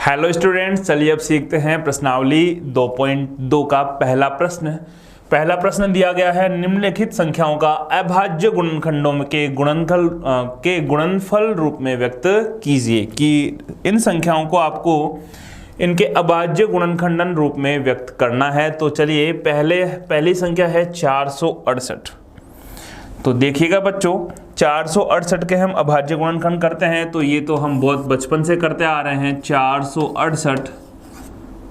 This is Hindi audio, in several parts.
हेलो स्टूडेंट्स, चलिए अब सीखते हैं प्रश्नावली 2.2 का पहला प्रश्न दिया गया है। निम्नलिखित संख्याओं का अभाज्य गुणनखंडों के गुणनफल रूप में व्यक्त कीजिए। कि इन संख्याओं को आपको इनके अभाज्य गुणनखंडन रूप में व्यक्त करना है। तो चलिए पहली संख्या है 468। तो देखिएगा बच्चों, 468 के हम अभाज्य गुणनखंड करते हैं। तो ये तो हम बहुत बचपन से करते आ रहे हैं। 468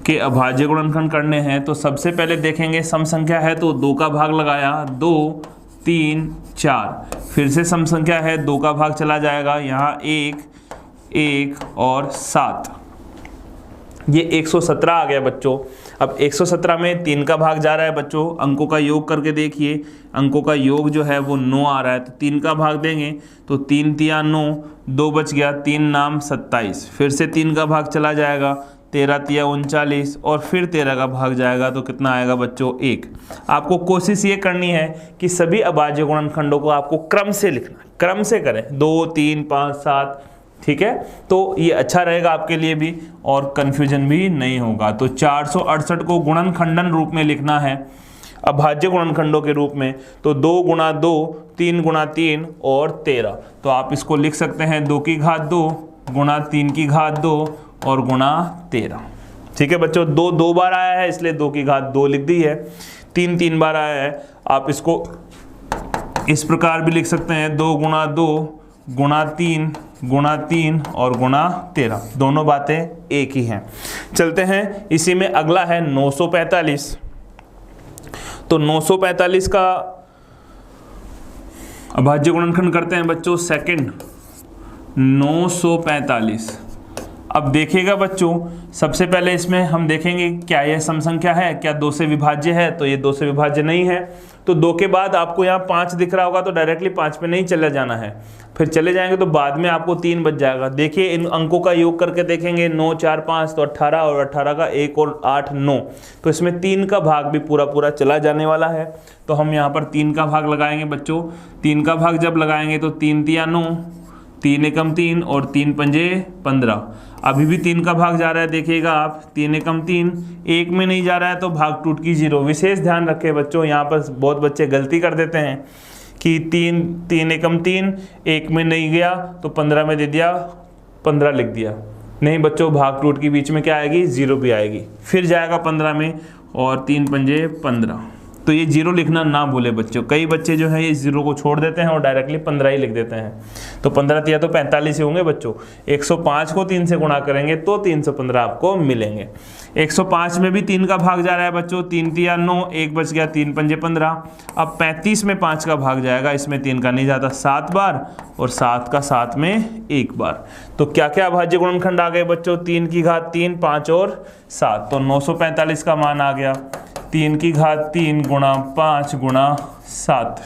के अभाज्य गुणनखंड करने हैं तो सबसे पहले देखेंगे सम संख्या है तो 2 का भाग लगाया, 2 3 4। फिर से सम संख्या है 2 का भाग चला जाएगा, यहाँ 1 1 और 7, ये 117 आ गया बच्चों। अब 117 में 3 का भाग जा रहा है बच्चों। अंकों का योग करके देखिए, अंकों का योग जो है वो 9 आ रहा है। तो 3 का भाग देंगे तो 3 तिया 9, 2 बच गया, 3 नाम 27। फिर से 3 का भाग चला जाएगा, 13 तिया 39 और फिर 13 का भाग जाएगा तो कितना आएगा बच्चों 1। आपको कोशिश ये करनी है कि सभी अभाज्य गुणनखंडों को आपको क्रम से लिखना, क्रम से करें, 2 3 5 7, ठीक है। तो ये अच्छा रहेगा आपके लिए भी और कन्फ्यूजन भी नहीं होगा। तो 468 को गुणनखंडन रूप में लिखना है, अभाज्य गुणनखंडों के रूप में। तो 2 गुणा 2, 3 गुणा 3 और 13। तो आप इसको लिख सकते हैं 2 की घात 2 गुणा 3 की घात 2 और गुणा 13। ठीक है बच्चों, 2 2 बार आया है इसलिए 2 की घात 2 लिख दी है। 3 3 बार आया है, आप इसको इस प्रकार भी लिख सकते हैं 2 गुणा 2 गुणा 3 और गुणा 13। दोनों बातें एक ही हैं। चलते हैं, इसी में अगला है 945। तो 945 का अभाज्य गुणनखंड करते हैं बच्चों सेकंड। 945, अब देखिएगा बच्चों, सबसे पहले इसमें हम देखेंगे क्या यह सम संख्या है, क्या 2 से विभाज्य है। तो ये 2 से विभाज्य नहीं है। तो 2 के बाद आपको यहाँ 5 दिख रहा होगा तो डायरेक्टली 5 पे नहीं चले जाना है, फिर चले जाएंगे तो बाद में आपको 3 बच जाएगा। देखिए इन अंकों का योग करके देखेंगे, 9 4 5 तो 18 और 18 का 1 और 8 9। तो इसमें 3 का भाग भी पूरा चला जाने वाला है। तो हम यहाँ पर 3 का भाग लगाएंगे बच्चों। 3 का भाग जब लगाएंगे तो 3 तिया 9, 3 एकम 3 और 3 पंजे 15। अभी भी 3 का भाग जा रहा है, देखिएगा आप, 3 एकम 3, 1 में नहीं जा रहा है तो भाग टूट की 0। विशेष ध्यान रखें बच्चों, यहाँ पर बहुत बच्चे गलती कर देते हैं कि 3 एकम 3, 1 में नहीं गया तो 15 में दे दिया, 15 लिख दिया। नहीं बच्चों, भाग टूट की बीच में क्या आएगी, 0 भी आएगी, फिर जाएगा 15 में और 3 पंजे 15। तो ये 0 लिखना ना भूले बच्चों। कई बच्चे जो है ये 0 को छोड़ देते हैं और डायरेक्टली 15 ही लिख देते हैं। तो 15 तिया तो 45 ही होंगे बच्चों। 105 को 3 से गुणा करेंगे तो 315 आपको मिलेंगे। 105 में भी 3 का भाग जा रहा है बच्चों। 3 तिया 9, 1 बच गया, 3 पंजे 15। अब 35 में 5 का भाग जाएगा, इसमें 3 का नहीं जाता, 7 बार और 7 का 7 में 1 बार। तो क्या क्या अभाज्य गुणनखंड आ गए बच्चों, 3 की घात 3, 5 और 7। तो 945 का मान आ गया 3 की घात 3 गुणा 5 गुणा 7।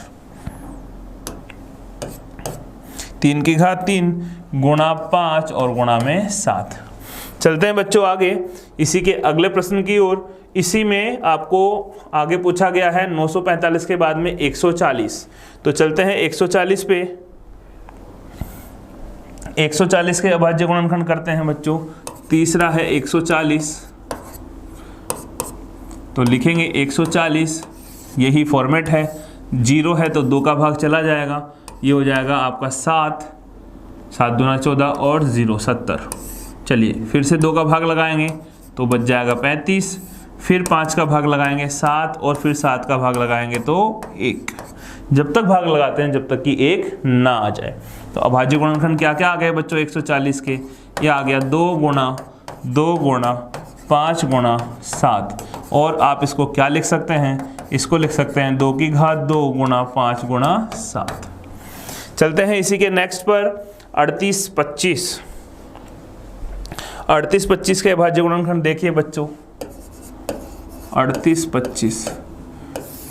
3 की घात 3 गुणा 5 और गुणा में 7। चलते हैं बच्चों आगे, इसी के अगले प्रश्न की ओर। इसी में आपको आगे पूछा गया है 945 के बाद में 140। तो चलते हैं 140 पे। 140 के अभाज्य गुणनखंड करते हैं बच्चों। तीसरा है 140। तो लिखेंगे 140, यही फॉर्मेट है। 0 है तो 2 का भाग चला जाएगा, ये हो जाएगा आपका 7, 7 दूना 14 और 0 70। चलिए फिर से 2 का भाग लगाएंगे तो बच जाएगा 35। फिर 5 का भाग लगाएंगे 7 और फिर 7 का भाग लगाएंगे तो 1। जब तक भाग लगाते हैं जब तक कि 1 ना आ जाए। तो अभाज्य गुणनखंड क्या क्या आ गए बच्चों 140 के, ये आ गया 2 गुणा 5 गुणा 7। और आप इसको क्या लिख सकते हैं, इसको लिख सकते हैं 2 की घात 2 गुणा 5 गुणा 7। चलते हैं इसी के नेक्स्ट पर 38 25। 38 25 के अभाज्य गुणनखंड देखिए बच्चों। 38 25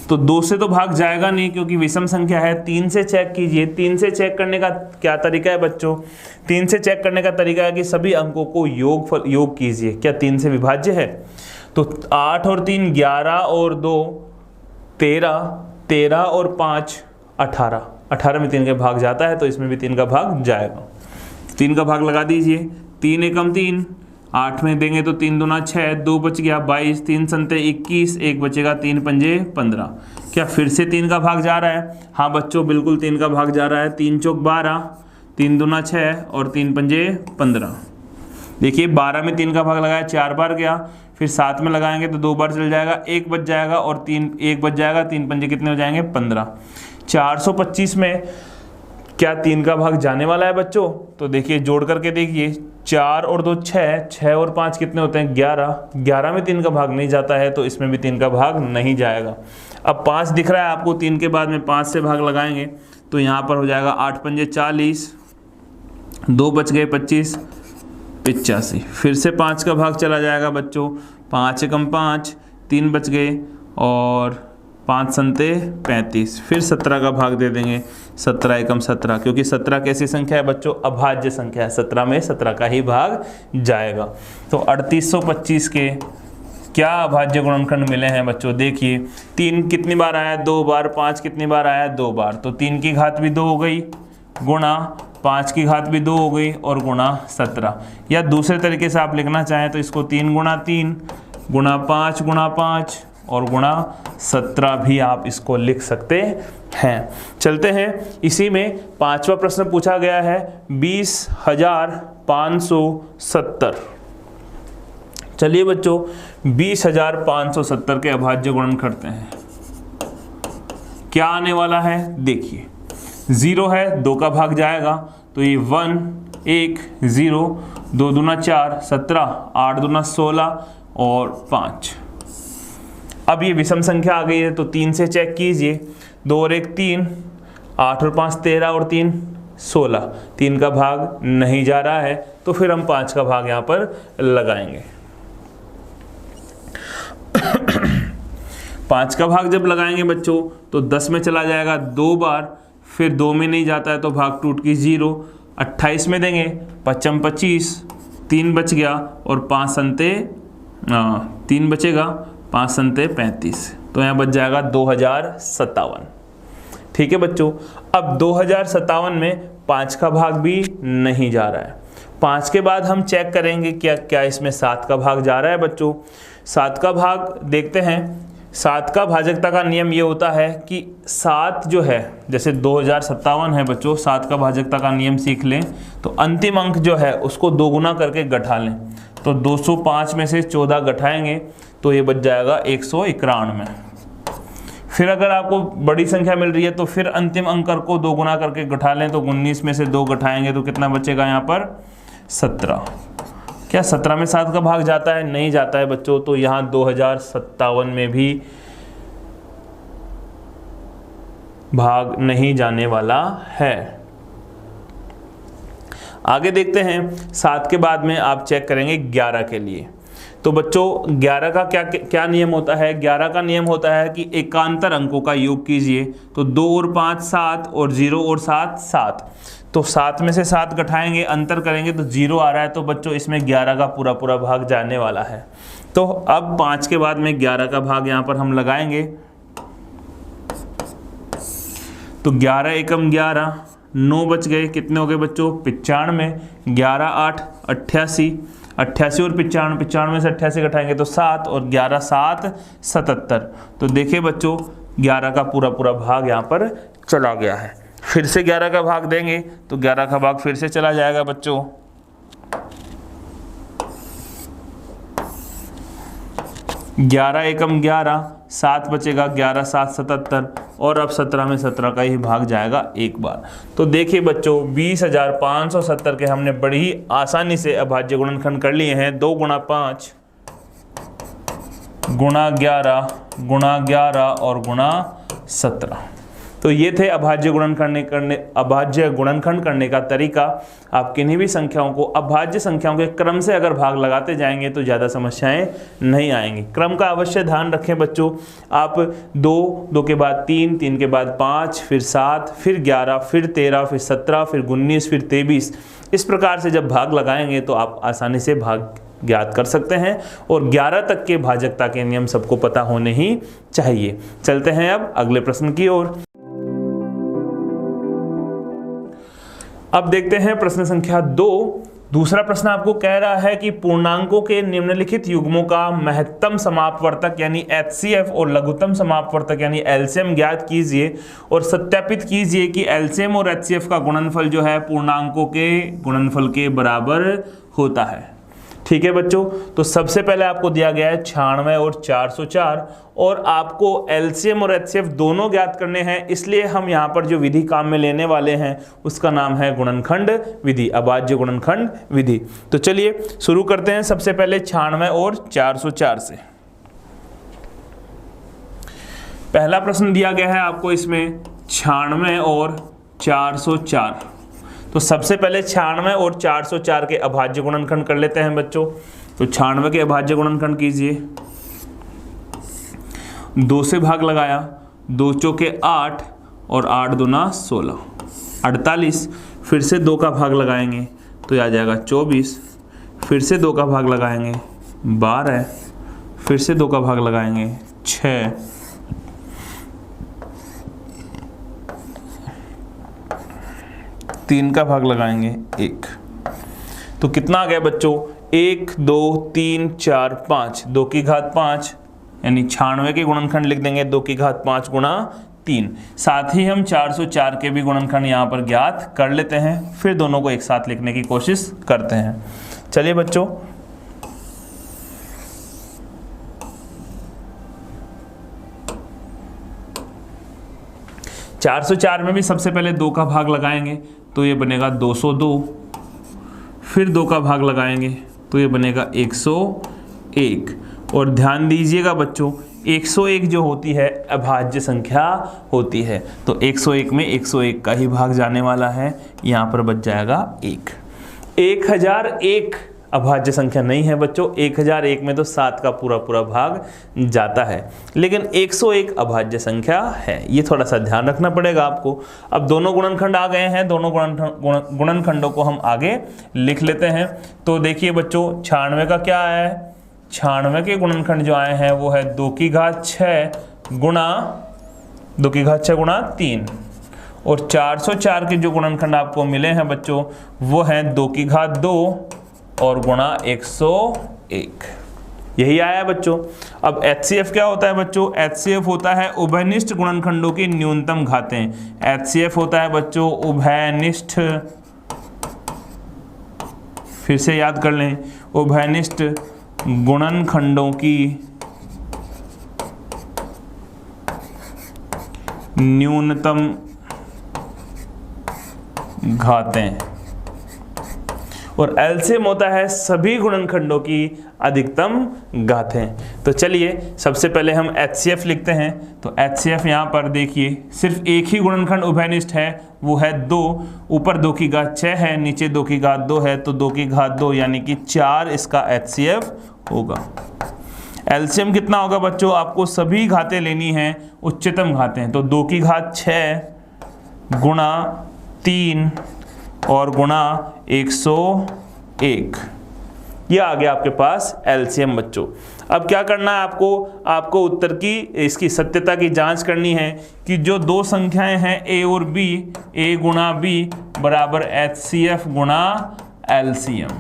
तो 2 से तो भाग जाएगा नहीं क्योंकि विषम संख्या है। 3 से चेक कीजिए। 3 से चेक करने का क्या तरीका है बच्चों, 3 से चेक करने का तरीका है कि सभी अंकों को योग कीजिए। क्या 3 से विभाज्य है? तो 8 और 3 11 और 2 13, 13 और 5 18, 18 में 3 का भाग जाता है तो इसमें भी 3 का भाग जाएगा। 3 का भाग लगा दीजिए। 3 एकम 3, 8 में देंगे तो 3 दूना 6, 2 बच गया 22, 3 संते 21, 1 बचेगा, 3 पंजे 15। क्या फिर से 3 का भाग जा रहा है? हाँ बच्चों बिल्कुल 3 का भाग जा रहा है। 3 चौक 12, 3 दूना 6 और 3 पंजे 15। देखिए 12 में 3 का भाग लगाया 4 बार गया, फिर 7 में लगाएंगे तो 2 बार चल जाएगा, 1 बच जाएगा और 1 बच जाएगा, 3 पंजे कितने हो जाएंगे? 15। 425 में क्या 3 का भाग जाने वाला है बच्चों? तो देखिए जोड़ करके देखिए, 4 और 2 6, 6 और 5 कितने होते हैं? 11। 11 में 3 का भाग नहीं जाता है तो इसमें भी 3 का भाग नहीं जाएगा। अब 5 दिख रहा है आपको, 3 के बाद में 5 से भाग लगाएंगे तो यहाँ पर हो जाएगा 8 पंजे 40, 2 बच गए 25, 85। फिर से 5 का भाग चला जाएगा बच्चों, 5 एकम 5, 3 बच गए और 5 संते 35। फिर 17 का भाग दे देंगे, 17 एकम 17, क्योंकि 17 कैसी संख्या है बच्चों? अभाज्य संख्या है। 17 में 17 का ही भाग जाएगा। तो 3825 के क्या अभाज्य गुणनखंड मिले हैं बच्चों? देखिए 3 कितनी बार आया? 2 बार। 5 कितनी बार आया? 2 बार। तो 3 की घात भी 2 हो गई, गुणा 5 की घात भी 2 हो गई और गुणा 17। या दूसरे तरीके से आप लिखना चाहें तो इसको 3 गुणा 3 गुणा 5 गुणा 5 और गुणा 17 भी आप इसको लिख सकते हैं। चलते हैं, इसी में 5वां प्रश्न पूछा गया है 20,570। चलिए बच्चों 20,570 के अभाज्य गुणन करते हैं। क्या आने वाला है? देखिए 0 है, 2 का भाग जाएगा तो ये 1 1 0, 2 दूना 4 17, 8 दूना 16 और 5। अब ये विषम संख्या आ गई है तो 3 से चेक कीजिए, 2 और 1 3, 8 और 5 13 और 3 16। 3 का भाग नहीं जा रहा है तो फिर हम 5 का भाग यहाँ पर लगाएंगे। 5 का भाग जब लगाएंगे बच्चों तो 10 में चला जाएगा 2 बार, फिर 2 में नहीं जाता है तो भाग टूट की 0। 28 में देंगे 55 25, 3 बच गया और 5 संते 3 बचेगा, 5 संते 35। तो यहाँ बच जाएगा 2057। ठीक है बच्चों, अब 2057 में 5 का भाग भी नहीं जा रहा है। 5 के बाद हम चेक करेंगे क्या इसमें 7 का भाग जा रहा है बच्चों। 7 का भाग देखते हैं। 7 का भाजकता का नियम ये होता है कि 7 जो है, जैसे 2057 है बच्चों, 7 का भाजकता का नियम सीख लें तो अंतिम अंक जो है उसको 2 गुना करके घटा लें। तो 205 में से 14 घटाएंगे तो ये बच जाएगा 191। फिर अगर आपको बड़ी संख्या मिल रही है तो फिर अंतिम अंक को 2 गुना करके घटा लें तो 19 में से 2 घटाएंगे तो कितना बचेगा यहाँ पर? 17। क्या 17 में 7 का भाग जाता है? नहीं जाता है बच्चों। तो यहाँ 2057 में भी भाग नहीं जाने वाला है। आगे देखते हैं, 7 के बाद में आप चेक करेंगे 11 के लिए। तो बच्चों 11 का क्या नियम होता है? 11 का नियम होता है कि एकांतर अंकों का योग कीजिए। तो 2 और 5 7 और 0 और 7 7। तो 7 में से 7 घटाएंगे, अंतर करेंगे तो 0 आ रहा है। तो बच्चों इसमें 11 का पूरा पूरा भाग जाने वाला है। तो अब 5 के बाद में 11 का भाग यहाँ पर हम लगाएंगे। तो 11 एकम 11, 9 बच गए, कितने हो गए बच्चों? 95। 11 8 88, 88 और 95, 95 से 88 घटाएंगे तो 7 और 11 7 77। तो देखिए बच्चों 11 का पूरा पूरा भाग यहाँ पर चला गया है। फिर से 11 का भाग देंगे तो 11 का भाग फिर से चला जाएगा बच्चों। 11 एकम 11, 7 बचेगा, 11 7 77 और अब 17 में 17 का ही भाग जाएगा एक बार। तो देखिए बच्चों 20,570 के हमने बड़ी ही आसानी से अभाज्य गुणनखंड कर लिए हैं। 2 गुणा 5 गुणा 11 गुणा 11 और गुणा 17। तो ये थे अभाज्य गुणनखंड करने का तरीका। आप किन्हीं भी संख्याओं को अभाज्य संख्याओं के क्रम से अगर भाग लगाते जाएंगे तो ज़्यादा समस्याएं नहीं आएंगी। क्रम का अवश्य ध्यान रखें बच्चों। आप 2 के बाद 3, 3 के बाद 5, फिर 7, फिर 11, फिर 13, फिर 17, फिर 19, फिर 23, इस प्रकार से जब भाग लगाएंगे तो आप आसानी से भाग ज्ञात कर सकते हैं। और 11 तक के भाजकता के नियम सबको पता होने ही चाहिए। चलते हैं अब अगले प्रश्न की ओर। अब देखते हैं प्रश्न संख्या 2। दूसरा प्रश्न आपको कह रहा है कि पूर्णांकों के निम्नलिखित युग्मों का महत्तम समापवर्तक यानी HCF और लघुत्तम समापवर्तक यानी LCM ज्ञात कीजिए और सत्यापित कीजिए कि LCM और HCF का गुणनफल जो है पूर्णांकों के गुणनफल के बराबर होता है। ठीक है बच्चों, तो सबसे पहले आपको दिया गया है 96 और 404 और आपको LCM और HCF दोनों ज्ञात करने हैं, इसलिए हम यहाँ पर जो विधि काम में लेने वाले हैं उसका नाम है गुणनखंड विधि, अभाज्य गुणनखंड विधि। तो चलिए शुरू करते हैं सबसे पहले 96 और 404 से। पहला प्रश्न दिया गया है आपको इसमें 96 और 404। तो सबसे पहले 96 और 404 के अभाज्य गुणनखंड कर लेते हैं बच्चों। तो 96 के अभाज्य गुणनखंड कीजिए, 2 से भाग लगाया, 2 चौके 8 और 8 दूना 16, 48। फिर से 2 का भाग लगाएंगे तो ये आ जाएगा 24, फिर से 2 का भाग लगाएंगे 12, फिर से 2 का भाग लगाएंगे 6, 3 का भाग लगाएंगे 1। तो कितना आ गया बच्चों? 1 2 3 4 5, 2 की घात 5 यानी 96 के गुणनखंड लिख देंगे 2 की घात 5 गुणा 3। साथ ही हम 404 के भी गुणनखंड यहाँ पर ज्ञात कर लेते हैं, फिर दोनों को एक साथ लिखने की कोशिश करते हैं। चलिए बच्चों, चार सौ चार में भी सबसे पहले 2 का भाग लगाएंगे तो ये बनेगा 202, फिर 2 का भाग लगाएंगे तो ये बनेगा 101। और ध्यान दीजिएगा बच्चों, 101 जो होती है अभाज्य संख्या होती है, तो 101 में 101 का ही भाग जाने वाला है, यहाँ पर बच जाएगा 1। 1001 अभाज्य संख्या नहीं है बच्चों, 1001 में तो 7 का पूरा पूरा भाग जाता है, लेकिन 101 अभाज्य संख्या है, ये थोड़ा सा ध्यान रखना पड़ेगा आपको। अब दोनों गुणनखंड आ गए हैं, दोनों गुणनखंडों को हम आगे लिख लेते हैं। तो देखिए बच्चों, 96 का क्या आया है? 96 के गुणनखंड जो आए हैं वो है 2 की घात 6 गुणा 2 की घात 6 गुणा 3, और 404 के जो गुणनखंड आपको मिले हैं बच्चों वो हैं 2 की घात 2 और गुणा 101, यही आया है बच्चों। अब HCF क्या होता है बच्चों? HCF होता है उभयनिष्ठ गुणनखंडों की न्यूनतम घातें। HCF होता है बच्चों उभयनिष्ठ, फिर से याद कर लें, उभयनिष्ठ गुणनखंडों की न्यूनतम घातें, और LCM होता है सभी गुणनखंडों की अधिकतम घातें। तो चलिए सबसे पहले हम HCF लिखते हैं। तो HCF यहाँ पर देखिए सिर्फ एक ही गुणनखंड उभयनिष्ठ है, वो है 2, ऊपर 2 की घात 6 है, नीचे 2 की घात 2 है, तो 2 की घात 2 यानी कि 4 इसका HCF होगा। LCM कितना होगा बच्चों? आपको सभी घातें लेनी हैं, उच्चतम घातें, तो 2 की घात 6 गुणा 3 और गुणा 101, ये आ गया आपके पास LCM बच्चों। अब क्या करना है आपको उत्तर की इसकी सत्यता की जांच करनी है कि जो 2 संख्याएं हैं A और B, A गुणा B बराबर HCF गुणा LCM।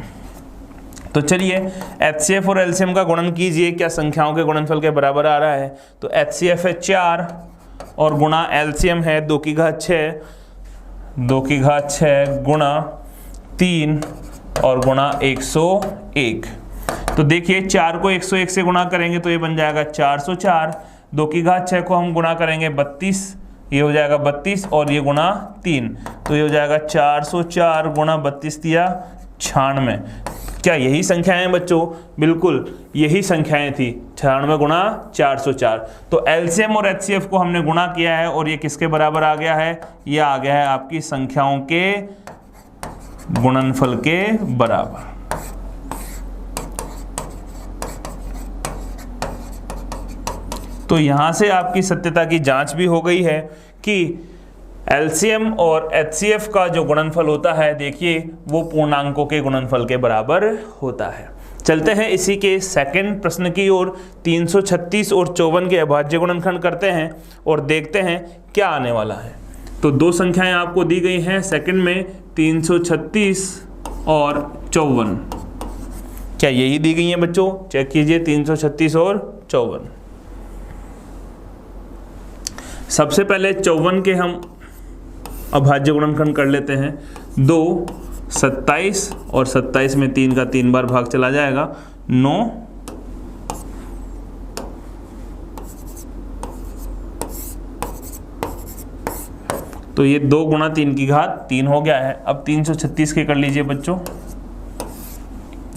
तो चलिए HCF और LCM का गुणन कीजिए, क्या संख्याओं के गुणनफल के बराबर आ रहा है? तो HCF है 4 और गुणा LCM है 2 की घात 6, 2 की घात 6 गुणा 3 और गुणा 101। तो देखिए 4 को 101 से गुणा करेंगे तो ये बन जाएगा 404, 2 की घात 6 को हम गुणा करेंगे 32, ये हो जाएगा 32 और ये गुणा 3, तो ये हो जाएगा 404 गुणा 32 दिया 96। क्या यही संख्याएं हैं बच्चों? बिल्कुल यही संख्याएं थी, 96 गुणा 404। तो LCM और HCF को हमने गुणा किया है और ये किसके बराबर आ गया है? ये आ गया है आपकी संख्याओं के गुणनफल के बराबर। तो यहां से आपकी सत्यता की जांच भी हो गई है कि LCM और HCF का जो गुणनफल होता है, देखिए वो पूर्णांकों के गुणनफल के बराबर होता है। चलते हैं इसी के सेकंड प्रश्न की ओर। 336 और 54 के अभाज्य गुणनखंड करते हैं और देखते हैं क्या आने वाला है। तो 2 संख्याएं आपको दी गई हैं सेकंड में, 336 और 54। क्या यही दी गई है बच्चों? चेक कीजिए 336 और 54। सबसे पहले 54 के हम अभाज्य गुणनखंड कर लेते हैं। 2 27 और 27 में 3 का 3 बार भाग चला जाएगा, 9 तो ये 2 गुणा 3 की घात 3 हो गया है। अब 336 के कर लीजिए बच्चों।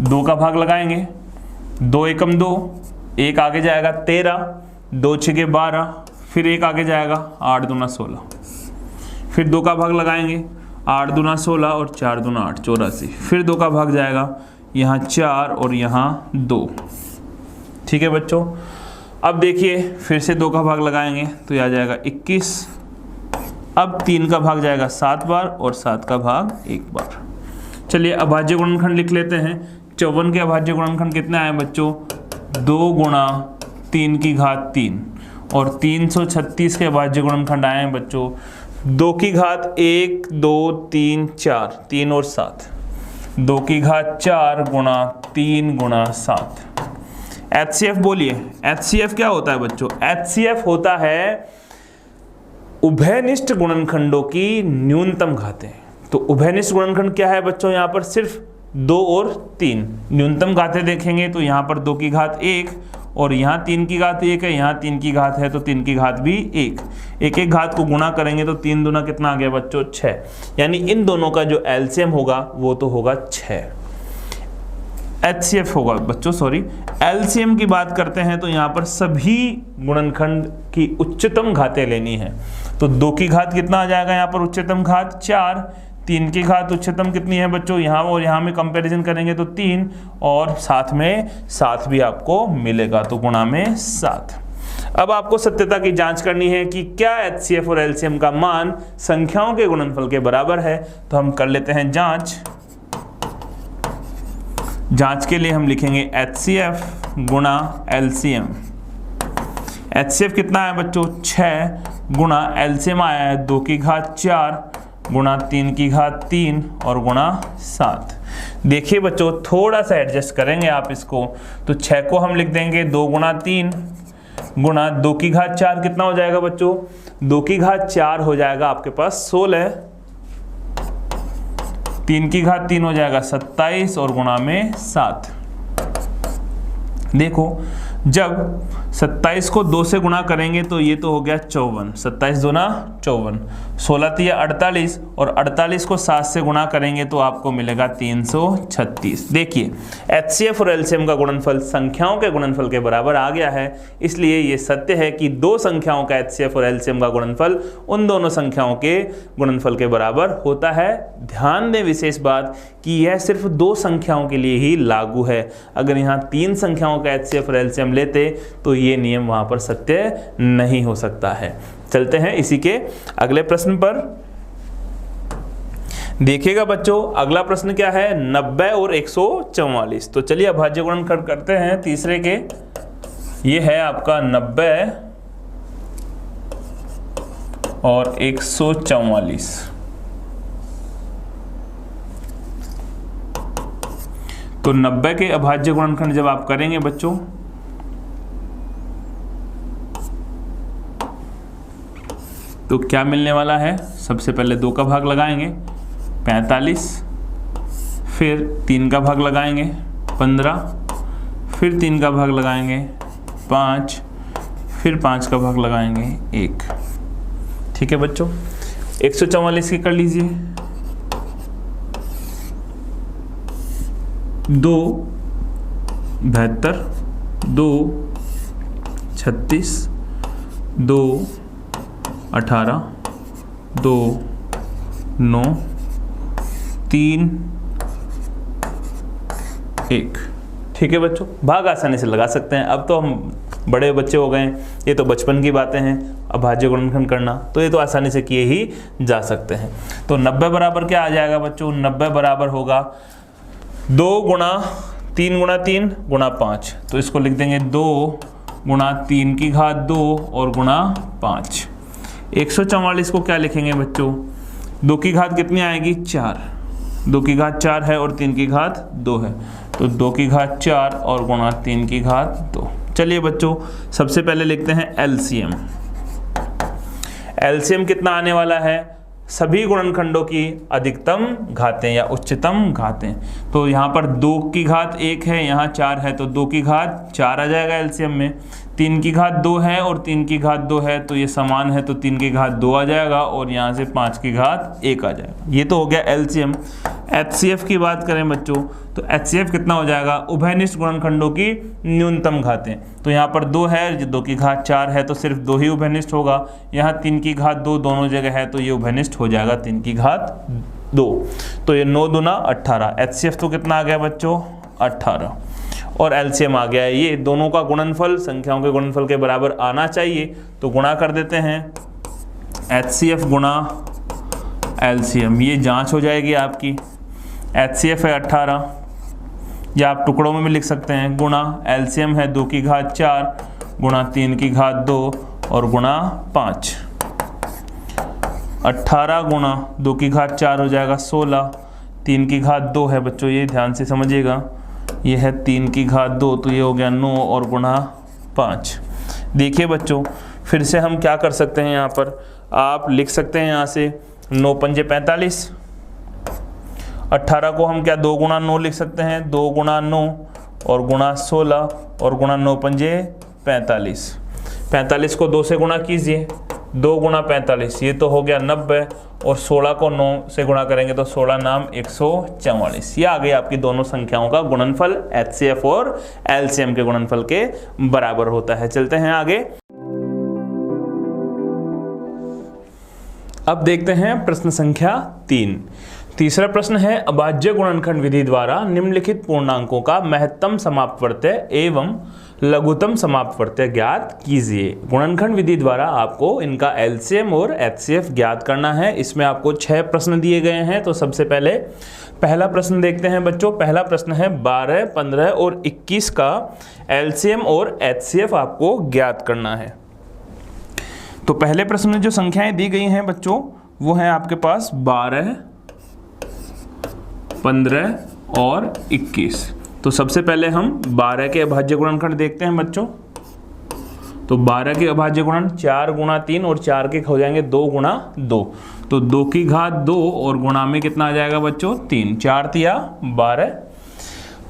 2 का भाग लगाएंगे, 2 एकम 2, 1 आगे जाएगा 13, 2 छके 12, फिर 1 आगे जाएगा 8 दूना 16, फिर 2 का भाग लगाएंगे, 8 दूना 16 और 4 दूना 8 84, फिर 2 का भाग जाएगा, यहाँ 4 और यहाँ 2। ठीक है बच्चों, अब देखिए फिर से 2 का भाग लगाएंगे तो यह आ जाएगा 21। अब 3 का भाग जाएगा 7 बार और 7 का भाग 1 बार। चलिए अभाज्य गुणनखंड लिख लेते हैं। 54 के अभाज्य गुणनखंड कितने आए बच्चों? 2 गुणा 3 की घात 3। और 336 के अभाज्य गुणनखंड आए हैं बच्चों 2 की घात 1 2 3 4, 3 और 7, 2 की घात 4 गुणा 3 गुणा 7। HCF बोलिए, HCF क्या होता है बच्चों? HCF होता है उभयनिष्ठ गुणनखंडों की न्यूनतम घातें। तो उभयनिष्ठ गुणनखंड क्या है बच्चों? यहाँ पर सिर्फ 2 और 3। न्यूनतम घातें देखेंगे तो यहाँ पर 2 की घात 1 और यहाँ 3 की घात 1 है, यहाँ 3 की घात है तो 3 की घात भी 1। एक एक घात को गुणा करेंगे तो 3 दूना कितना आ गया बच्चों? 6। यानी इन दोनों का जो एलसीएम होगा वो तो होगा 6। HCF होगा बच्चों, सॉरी एलसीएम की बात करते हैं तो यहाँ पर सभी गुणनखंड की उच्चतम घातें लेनी है। तो 2 की घात कितना आ जाएगा यहाँ पर उच्चतम घात? 4। 3 की घात उच्चतम कितनी है बच्चों? यहाँ और यहाँ में कंपैरिजन करेंगे तो 3 और साथ में 7 भी आपको मिलेगा, तो गुणा में 7। अब आपको सत्यता की जांच करनी है कि क्या HCF और LCM का मान संख्याओं के गुणनफल के बराबर है। तो हम कर लेते हैं जांच। जांच के लिए हम लिखेंगे HCF गुणा LCM। HCF कितना है बच्चों? 6 गुणा LCM आया है 2 की घात 4 गुणा 3 की घात 3 और गुणा 7। देखिए बच्चों थोड़ा सा एडजस्ट करेंगे आप इसको, तो 6 को हम लिख देंगे 2 गुणा 3 गुणा 2 की घात 4 कितना हो जाएगा बच्चों? 2 की घात 4 हो जाएगा आपके पास 16, 3 की घात 3 हो जाएगा 27 और गुणा में 7। देखो जब 27 को 2 से गुणा करेंगे तो ये तो हो गया 54, 27 दूना 54, 16 तिया 48 और 48 को 7 से गुणा करेंगे तो आपको मिलेगा 336। देखिए HCF और LCM का गुणनफल संख्याओं के गुणनफल के बराबर आ गया है, इसलिए ये सत्य है कि 2 संख्याओं का HCF और LCM का गुणनफल उन दोनों संख्याओं के गुणनफल के बराबर होता है। ध्यान दें विशेष बात कि यह सिर्फ 2 संख्याओं के लिए ही लागू है। अगर यहाँ 3 संख्याओं का HCF और LCM लेते तो ये नियम वहां पर सत्य नहीं हो सकता है। चलते हैं इसी के अगले प्रश्न पर। देखिएगा बच्चों अगला प्रश्न क्या है? 90 और 144। तो चलिए अभाज्य गुणनखंड करते हैं तीसरे के। ये है आपका 90 और 144। तो 90 के अभाज्य गुणनखंड जब आप करेंगे बच्चों तो क्या मिलने वाला है? सबसे पहले 2 का भाग लगाएंगे 45, फिर 3 का भाग लगाएंगे 15, फिर 3 का भाग लगाएंगे 5, फिर 5 का भाग लगाएंगे 1। ठीक है बच्चों, 144 की कर लीजिए। 2 72, 2 36, 2 18, 2 9 3 1। ठीक है बच्चों, भाग आसानी से लगा सकते हैं। अब तो हम बड़े बच्चे हो गए, ये तो बचपन की बातें हैं। अभाज्य गुणनखंड करना तो ये तो आसानी से किए ही जा सकते हैं। तो 90 बराबर क्या आ जाएगा बच्चों? 90 बराबर होगा 2 गुणा 3 गुणा 3 गुणा 5। तो इसको लिख देंगे 2 गुणा 3 की घात 2 और गुणा 5। 144 को क्या लिखेंगे बच्चों? 2 की घात कितनी आएगी? 4। 2 की घात 4 है और 3 की घात 2 है, तो 2 की घात 4 और गुणा 3 की घात 2। चलिए बच्चों, सबसे पहले लिखते हैं एलसीएम। एलसीएम कितना आने वाला है? सभी गुणनखंडों की अधिकतम घातें या उच्चतम घातें। तो यहाँ पर 2 की घात 1 है, यहाँ 4 है, तो 2 की घात 4 आ जाएगा एलसीएम में। 3 की घात 2 है और 3 की घात 2 है, तो ये समान है, तो 3 की घात 2 आ जाएगा और यहाँ से 5 की घात 1 आ जाएगा। ये तो हो गया एलसीएम। एचसीएफ की बात करें बच्चों, तो एचसीएफ कितना हो जाएगा? उभयनिष्ठ गुणनखंडों की न्यूनतम घातें। तो यहाँ पर 2 है, 2 की घात 4 है, तो सिर्फ 2 ही उभयनिष्ठ होगा। यहाँ 3 की घात 2 दोनों जगह है, तो ये उभयनिष्ठ हो जाएगा 3 की घात 2। तो ये 9 दूना 18। एचसीएफ तो कितना आ गया बच्चों? 18। और एलसीएम आ गया है। ये दोनों का गुणनफल संख्याओं के गुणनफल के बराबर आना चाहिए, तो गुणा कर देते हैं। एचसीएफ गुणा एलसीएम, ये जांच हो जाएगी आपकी। एचसीएफ है 18, या आप टुकड़ों में भी लिख सकते हैं, गुणा एलसीएम है 2 की घात 4 गुणा 3 की घात 2 और गुणा 5। 18 गुणा 2 की घात 4 हो जाएगा 16, 3 की घात 2 है बच्चों, ये ध्यान से समझिएगा, ये है 3 की घात 2, तो ये हो गया 9 और गुणा 5। देखिए बच्चों, फिर से हम क्या कर सकते हैं, यहाँ पर आप लिख सकते हैं यहाँ से 9 पंजे 45। 18 को हम क्या 2 गुणा 9 लिख सकते हैं, 2 गुणा 9 और गुणा 16 और गुणा 9 पंजे 45। 45 को 2 से गुणा कीजिए, 2 गुणा 45, ये तो हो गया 90, और 16 को 9 से गुणा करेंगे तो 16 नाम 144। ये आ गई आपकी दोनों संख्याओं का गुणनफल एचसीएफ और एलसीएम के गुणनफल के बराबर होता है। चलते हैं आगे। अब देखते हैं प्रश्न संख्या 3। तीसरा प्रश्न है, अभाज्य गुणनखंड विधि द्वारा निम्नलिखित पूर्णांकों का महत्तम समापवर्त्य एवं लघुत्तम समापवर्त्य ज्ञात कीजिए। गुणनखंड विधि द्वारा आपको इनका एलसीएम और एचसीएफ ज्ञात करना है। इसमें आपको 6 प्रश्न दिए गए हैं। तो सबसे पहले पहला प्रश्न देखते हैं बच्चों। पहला प्रश्न है 12, 15 और 21 का एलसीएम और एचसीएफ आपको ज्ञात करना है। तो पहले प्रश्न में जो संख्याएं दी गई हैं बच्चों, वो है आपके पास 12, 15 और 21। तो सबसे पहले हम 12 के अभाज्य गुणनखंड देखते हैं बच्चों। तो 12 के अभाज्य गुणन 4 गुणा 3 और 4 के हो जाएंगे 2 गुणा 2। तो 2 की घात 2 और गुणा में कितना आ जाएगा बच्चों? 3। 4 तिया 12।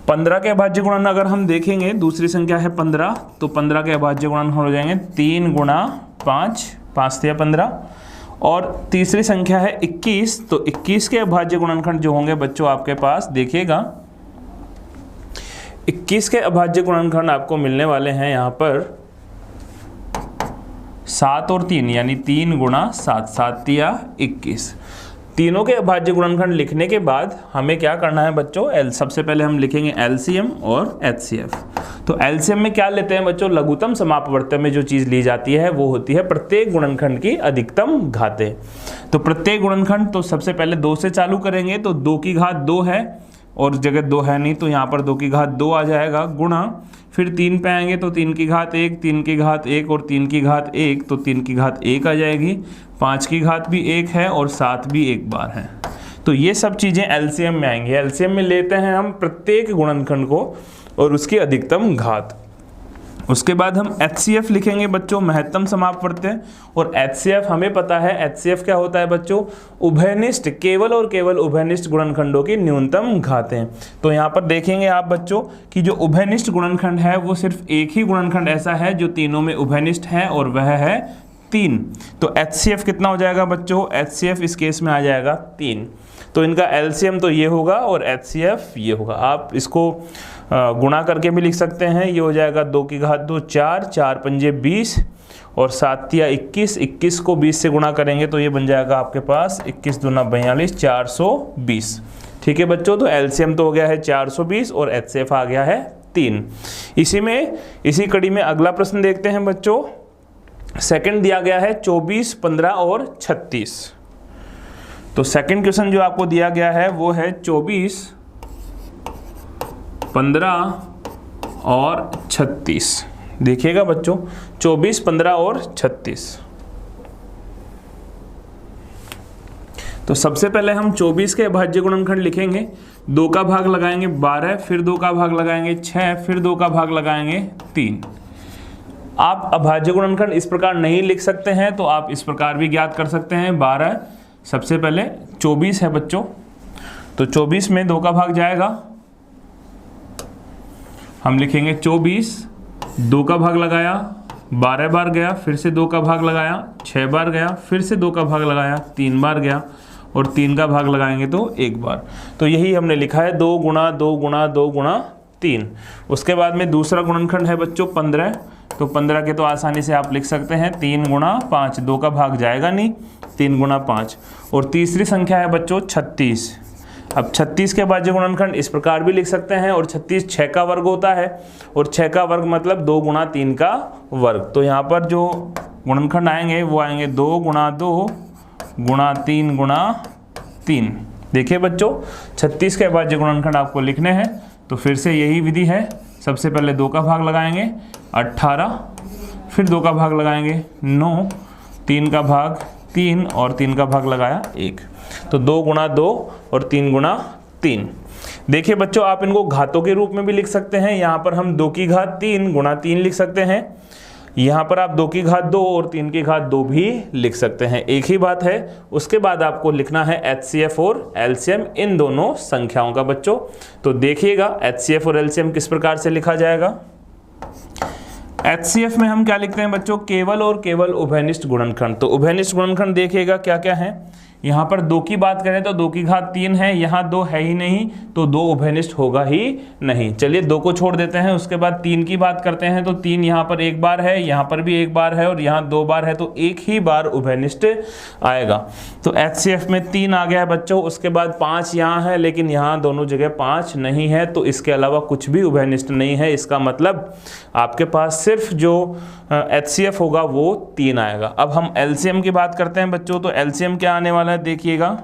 15 के अभाज्य गुणन अगर हम देखेंगे, दूसरी संख्या है 15, तो 15 के अभाज्य गुणन हो जाएंगे 3 गुणा 5, 5 तिया 15। और तीसरी संख्या है 21, तो 21 के अभाज्य गुणनखंड जो होंगे बच्चों आपके पास, देखिएगा 21 के अभाज्य गुणनखंड आपको मिलने वाले हैं यहाँ पर 7 और 3, यानी 3 गुणा 7, 7 तिया 21। तीनों के अभाज्य गुणनखंड लिखने के बाद हमें क्या करना है बच्चों? सबसे पहले हम लिखेंगे एलसीएम और एचसीएफ। तो एलसीएम में क्या लेते हैं बच्चों? लघुत्तम समापवर्त्य में जो चीज़ ली जाती है वो होती है प्रत्येक गुणनखंड की अधिकतम घातें। तो प्रत्येक गुणनखंड, तो सबसे पहले 2 से चालू करेंगे, तो 2 की घात 2 है और जगह 2 है नहीं, तो यहाँ पर 2 की घात 2 आ जाएगा, गुणा फिर 3 पे आएंगे तो 3 की घात 1, 3 की घात 1 और 3 की घात 1, तो 3 की घात 1 आ जाएगी। 5 की घात भी 1 है और 7 भी 1 बार है। तो ये सब चीज़ें एलसीएम में आएंगी। एलसीएम में लेते हैं हम प्रत्येक गुणनखंड को और उसकी अधिकतम घात। उसके बाद हम एचसीएफ लिखेंगे बच्चों, महत्तम समापवर्त्य। और एचसीएफ हमें पता है, एचसीएफ क्या होता है बच्चों? उभयनिष्ठ, केवल और केवल उभयनिष्ठ गुणनखंडों की न्यूनतम घातें। तो यहाँ पर देखेंगे आप बच्चों कि जो उभयनिष्ठ गुणनखंड है वो सिर्फ एक ही गुणनखंड ऐसा है जो तीनों में उभयनिष्ठ है, और वह है 3। तो एचसीएफ कितना हो जाएगा बच्चों? एचसीएफ इस केस में आ जाएगा 3। तो इनका एलसीएम तो ये होगा और एचसीएफ ये होगा। आप इसको गुणा करके भी लिख सकते हैं। ये हो जाएगा 2 की घात 2 4, 4 पंजे 20 और 7 तिया 21। 21 को 20 से गुणा करेंगे तो ये बन जाएगा आपके पास 21 दूना 42, 420। ठीक है बच्चों, तो एलसीएम तो हो गया है 420 और एचसीएफ आ गया है 3। इसी कड़ी में अगला प्रश्न देखते हैं बच्चों। सेकंड दिया गया है 24, 15 और 36। तो सेकंड क्वेश्चन जो आपको दिया गया है वो है 24, 15 और 36। देखिएगा बच्चों, 24, 15 और 36। तो सबसे पहले हम 24 के अभाज्य गुणनखंड लिखेंगे। 2 का भाग लगाएंगे 12, फिर 2 का भाग लगाएंगे 6, फिर 2 का भाग लगाएंगे 3। आप अभाज्य गुणनखंड इस प्रकार नहीं लिख सकते हैं तो आप इस प्रकार भी ज्ञात कर सकते हैं। 12 सबसे पहले 24 है बच्चों, तो 24 में 2 का भाग जाएगा, हम लिखेंगे 24, 2 का भाग लगाया 12 बार गया, फिर से 2 का भाग लगाया 6 बार गया, फिर से 2 का भाग लगाया 3 बार गया, और 3 का भाग लगाएंगे तो 1 बार। तो यही हमने लिखा है 2 गुणा 2 गुणा 2 गुणा 3। उसके बाद में दूसरा गुणनखंड है बच्चों 15, तो 15 के तो आसानी से आप लिख सकते हैं 3 गुणा 5, 2 का भाग जाएगा नहीं, 3 गुणा 5। और तीसरी संख्या है बच्चों 36। अब 36 के अभाज्य गुणनखंड इस प्रकार भी लिख सकते हैं, और 36 6 का वर्ग होता है, और 6 का वर्ग मतलब 2 गुणा 3 का वर्ग। तो यहाँ पर जो गुणनखंड आएंगे वो आएंगे 2 गुणा 2 गुणा 3 गुणा 3। देखिए बच्चों 36 के अभाज्य गुणनखंड आपको लिखने हैं, तो फिर से यही विधि है। सबसे पहले 2 का भाग लगाएंगे 18, फिर 2 का भाग लगाएंगे 9, 3 का भाग 3 और 3 का भाग लगाया 1। तो 2 गुणा 2 और 3 गुणा 3। देखिए बच्चों आप इनको घातों के रूप में भी लिख सकते हैं। यहाँ पर हम 2 की घात 3 गुणा 3 लिख सकते हैं, यहाँ पर आप 2 की घात 2 और 3 की घात 2 भी लिख सकते हैं, एक ही बात है। उसके बाद आपको लिखना है HCF और LCM इन दोनों संख्याओं का बच्चों। तो देखिएगा HCF और LCM किस प्रकार से लिखा जाएगा। HCF में हम क्या लिखते हैं बच्चों, केवल और केवल उभयनिष्ठ गुणनखंड। तो उभयनिष्ठ गुणनखंड देखिएगा क्या क्या है। यहाँ पर 2 की बात करें तो 2 की घात 3 है, यहाँ 2 है ही नहीं, तो 2 उभयनिष्ठ होगा ही नहीं। चलिए 2 को छोड़ देते हैं। उसके बाद 3 की बात करते हैं तो 3 यहाँ पर 1 बार है, यहाँ पर भी 1 बार है, और यहाँ 2 बार है, तो 1 ही बार उभयनिष्ठ आएगा। तो HCF में 3 आ गया है बच्चों। उसके बाद 5 यहाँ है, लेकिन यहाँ दोनों जगह 5 नहीं है, तो इसके अलावा कुछ भी उभयनिष्ठ नहीं है। इसका मतलब आपके पास सिर्फ जो HCF होगा वो 3 आएगा। अब हम LCM की बात करते हैं बच्चों। तो LCM क्या आने वाला है देखिएगा।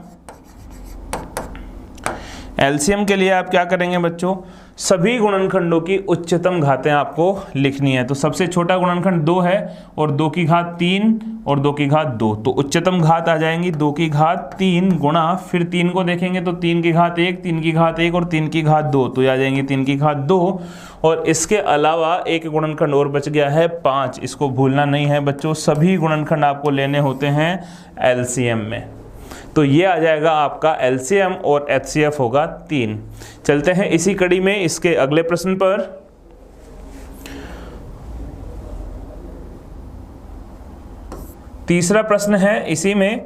LCM के लिए आप क्या करेंगे बच्चों, सभी गुणनखंडों की उच्चतम घातें आपको लिखनी है। तो सबसे छोटा गुणनखंड 2 है, और 2 की घात 3 और 2 की घात 2, तो उच्चतम घात आ जाएंगी 2 की घात 3 गुणा, फिर 3 को देखेंगे तो 3 की घात 1, 3 की घात 1 और 3 की घात 2, तो आ जाएंगी 3 की घात 2। और इसके अलावा एक गुणनखंड और बच गया है 5, इसको भूलना नहीं है बच्चों। सभी गुणनखंड आपको लेने होते हैं LCM में। तो ये आ जाएगा आपका LCM, और HCF होगा 3। चलते हैं इसी कड़ी में इसके अगले प्रश्न पर। तीसरा प्रश्न है इसी में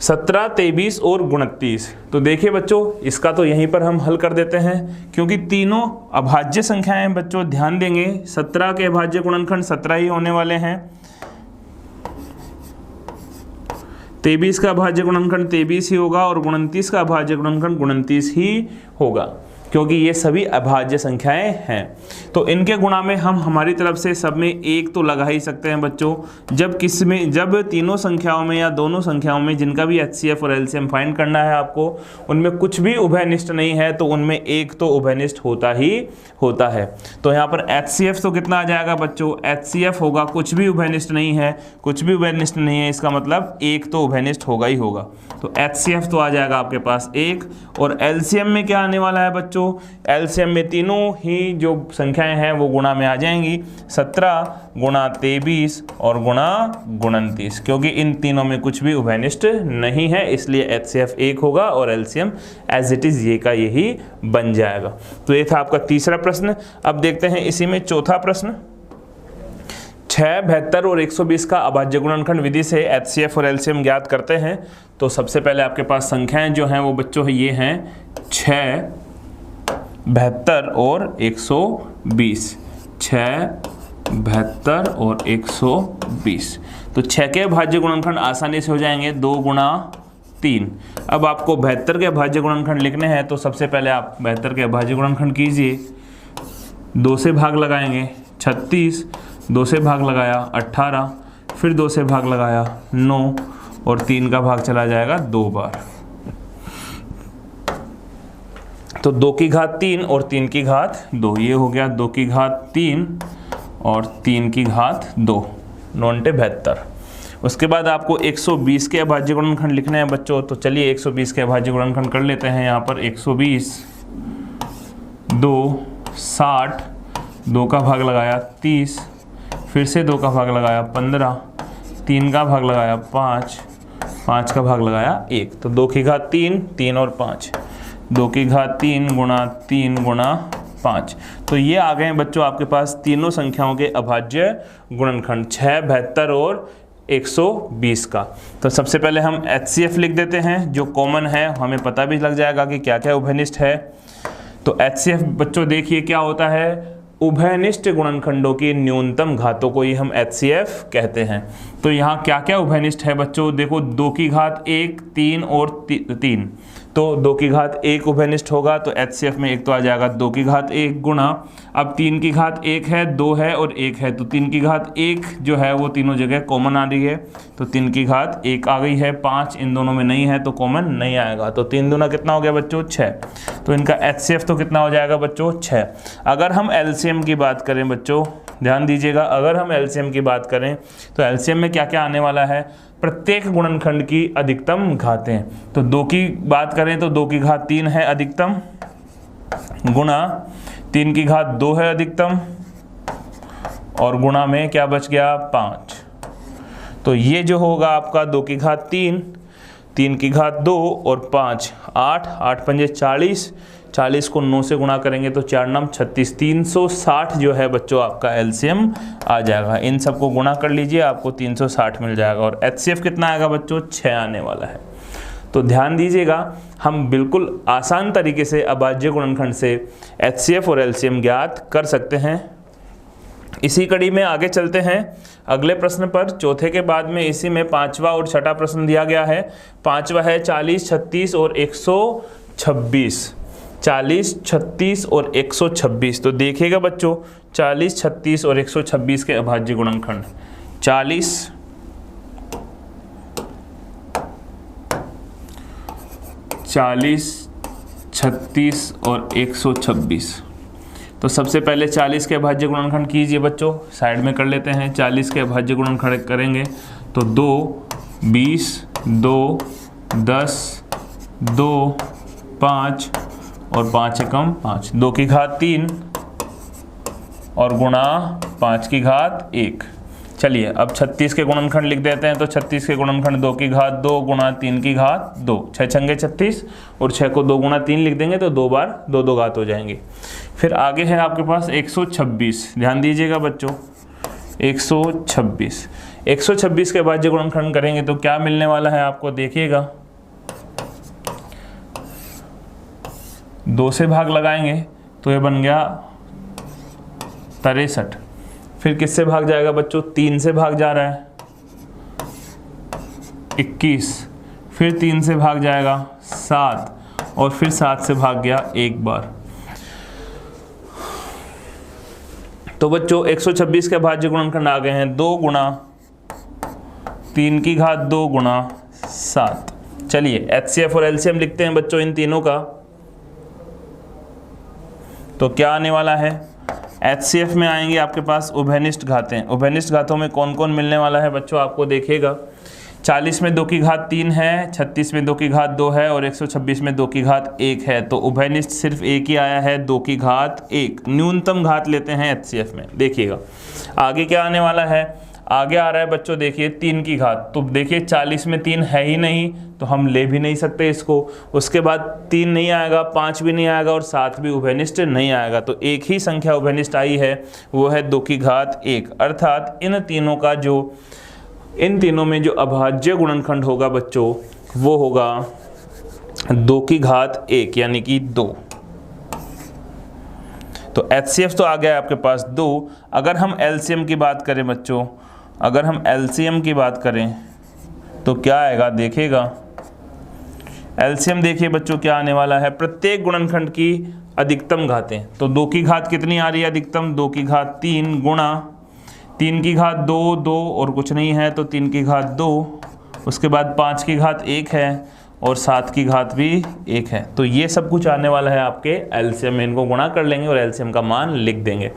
17, 23 और 29। तो देखिए बच्चों इसका तो यहीं पर हम हल कर देते हैं, क्योंकि तीनों अभाज्य संख्याएं हैं बच्चों। ध्यान देंगे 17 के अभाज्य गुणनखंड 17 ही होने वाले हैं, 23 का अभाज्य गुणनखंड 23 ही होगा, और 29 का अभाज्य गुणनखंड 29 ही होगा, क्योंकि ये सभी अभाज्य संख्याएं हैं। तो इनके गुणा में हम हमारी तरफ से सब में 1 तो लगा ही सकते हैं बच्चों। जब तीनों संख्याओं में या दोनों संख्याओं में जिनका भी HCF और LCM फाइंड करना है आपको, उनमें कुछ भी उभयनिष्ठ नहीं है, तो उनमें 1 तो उभयनिष्ठ होता ही होता है। तो यहाँ पर HCF तो कितना आ जाएगा बच्चों, HCF होगा, कुछ भी उभयनिष्ठ नहीं है, कुछ भी उभयनिष्ठ नहीं है, इसका मतलब 1 तो उभयनिष्ठ होगा ही होगा। तो HCF तो आ जाएगा आपके पास 1। और LCM में क्या आने वाला है बच्चों, LCM में तीनों ही जो संख्याएं हैं वो गुणा में आ जाएंगी, 17 गुणा 23 और गुणा 29, क्योंकि इन तीनों में कुछ भी उभयनिष्ठ नहीं है, इसलिए HCF 1 होगा और LCM एज इट इज ये का यही बन जाएगा। तो ये था आपका तीसरा प्रश्न। अब देखते हैं इसी में चौथा प्रश्न। 6, 72 और 120 का अभाज्य गुणनखंड विधि से HCF और LCM ज्ञात करते हैं। तो सबसे पहले आपके पास संख्याएं जो हैं वो बच्चों ये हैं 6, 72 और 120। 6, 72 और 120। तो 6 के अभाज्य गुणनखंड आसानी से हो जाएंगे 2 गुणा 3। अब आपको 72 के अभाज्य गुणनखंड लिखने हैं, तो सबसे पहले आप 72 के अभाज्य गुणनखंड कीजिए। 2 से भाग लगाएंगे 36, 2 से भाग लगाया 18, फिर 2 से भाग लगाया 9, और 3 का भाग चला जाएगा 2 बार। तो 2 की घात 3 और 3 की घात 2, ये हो गया 2 की घात 3 और 3 की घात 2, 9 × 72। उसके बाद आपको 120 के अभाज्य गुणनखंड लिखने हैं बच्चों। तो चलिए 120 के अभाज्य गुणनखंड कर लेते हैं। यहाँ पर 120, 2, 60, 2 का भाग लगाया 30, फिर से 2 का भाग लगाया 15, 3 का भाग लगाया 5, 5 का भाग लगाया 1। तो 2 की घात 3, 3 और 5, 2 की घात 3 गुणा 3 गुणा 5। तो ये आ गए हैं बच्चों आपके पास तीनों संख्याओं के अभाज्य गुणनखंड 6, 72 और 120 का। तो सबसे पहले हम HCF लिख देते हैं, जो कॉमन है, हमें पता भी लग जाएगा कि क्या क्या उभयनिष्ठ है। तो HCF बच्चों देखिए क्या होता है, उभयनिष्ठ गुणनखंडों की न्यूनतम घातों को ही हम HCF कहते हैं। तो यहाँ क्या क्या उभयनिष्ठ है बच्चों, देखो 2 की घात 1, 3 और 3, तो 2 की घात 1 उभयनिष्ठ होगा, तो HCF में एक तो आ जाएगा 2 की घात 1 गुणा, अब 3 की घात 1 है, 2 है और 1 है, तो 3 की घात 1 जो है वो तीनों जगह कॉमन आ रही है, तो 3 की घात 1 आ गई है, 5 इन दोनों में नहीं है तो कॉमन नहीं आएगा, तो 3 दूना कितना हो गया बच्चों 6। तो इनका HCF तो कितना हो जाएगा बच्चों 6। अगर हम LCM की बात करें बच्चों, ध्यान दीजिएगा, अगर हम LCM की बात करें तो LCM में क्या क्या आने वाला है, प्रत्येक गुणनखंड की अधिकतम घातें। तो 2 की बात करें तो 2 की घात 3 है अधिकतम, गुणा 3 की घात 2 है अधिकतम, और गुणा में क्या बच गया 5। तो ये जो होगा आपका 2 की घात 3, 3 की घात 2 और 5, 8, 8 पंजे 40, 40 को 9 से गुणा करेंगे तो 4 9 36, 360 जो है बच्चों आपका LCM आ जाएगा। इन सबको गुणा कर लीजिए, आपको 360 मिल जाएगा, और HCF कितना आएगा बच्चों 6 आने वाला है। तो ध्यान दीजिएगा, हम बिल्कुल आसान तरीके से अभाज्य गुणनखंड से HCF और LCM ज्ञात कर सकते हैं। इसी कड़ी में आगे चलते हैं अगले प्रश्न पर। चौथे के बाद में इसी में 5वां और 6ठा प्रश्न दिया गया है। 5वां है 40, 36 और 126, 40, 36 और 126। तो देखिएगा बच्चों 40, 36 और 126 के अभाज्य गुणनखंड 40, 36 और 126। तो सबसे पहले 40 के अभाज्य गुणनखंड कीजिए बच्चों, साइड में कर लेते हैं। 40 के अभाज्य गुणनखंड करेंगे तो 2, 20, 2, 10, 2, 5 और 5 एकम 5, 2 की घात 3 और गुणा 5 की घात 1। चलिए अब 36 के गुणनखंड लिख देते हैं। तो 36 के गुणनखंड 2 की घात 2 गुणा 3 की घात 2, 6 छंगे 36, और 6 को 2 गुणा 3 लिख देंगे तो 2 बार 2 2 घात हो जाएंगी। फिर आगे है आपके पास 126, ध्यान दीजिएगा बच्चों 126, 126 के अभाज्य गुणनखंड करेंगे तो क्या मिलने वाला है आपको, देखिएगा 2 से भाग लगाएंगे तो ये बन गया 63। फिर किससे भाग जाएगा बच्चों, 3 से भाग जा रहा है 21, फिर 3 से भाग जाएगा 7, और फिर 7 से भाग गया एक बार। तो बच्चों 126 के अभाज्य गुणनखंड आ गए हैं 2 गुणा 3 की घात 2 गुणा 7। चलिए HCF और LCM लिखते हैं बच्चों इन तीनों का। तो क्या आने वाला है, HCF में आएंगे आपके पास उभयनिष्ठ घातें। उभयनिष्ठ घातों में कौन कौन मिलने वाला है बच्चों, आपको देखिएगा 40 में 2 की घात 3 है, 36 में 2 की घात 2 है, और 126 में 2 की घात 1 है। तो उभयनिष्ठ सिर्फ एक ही आया है, 2 की घात 1। न्यूनतम घात लेते हैं HCF में। देखिएगा आगे क्या आने वाला है, आगे आ रहा है बच्चों देखिए 3 की घात। तो देखिए 40 में 3 है ही नहीं, तो हम ले भी नहीं सकते इसको। उसके बाद 3 नहीं आएगा, 5 भी नहीं आएगा, और 7 भी उभयनिष्ठ नहीं आएगा। तो एक ही संख्या उभयनिष्ठ आई है, वो है 2 की घात 1। अर्थात इन तीनों में जो अभाज्य गुणनखंड होगा बच्चों वो होगा 2 की घात 1 यानी कि 2। तो HCF तो आ गया आपके पास 2। अगर हम LCM की बात करें बच्चों, अगर हम LCM की बात करें तो क्या आएगा, देखिएगा LCM देखिए बच्चों क्या आने वाला है, प्रत्येक गुणनखंड की अधिकतम घातें। तो 2 की घात कितनी आ रही है अधिकतम, 2 की घात 3 गुणा 3 की घात 2 2 और कुछ नहीं है तो 3 की घात 2, उसके बाद 5 की घात 1 है, और 7 की घात भी 1 है। तो ये सब कुछ आने वाला है आपके LCM में। इनको गुणा कर लेंगे और LCM का मान लिख देंगे।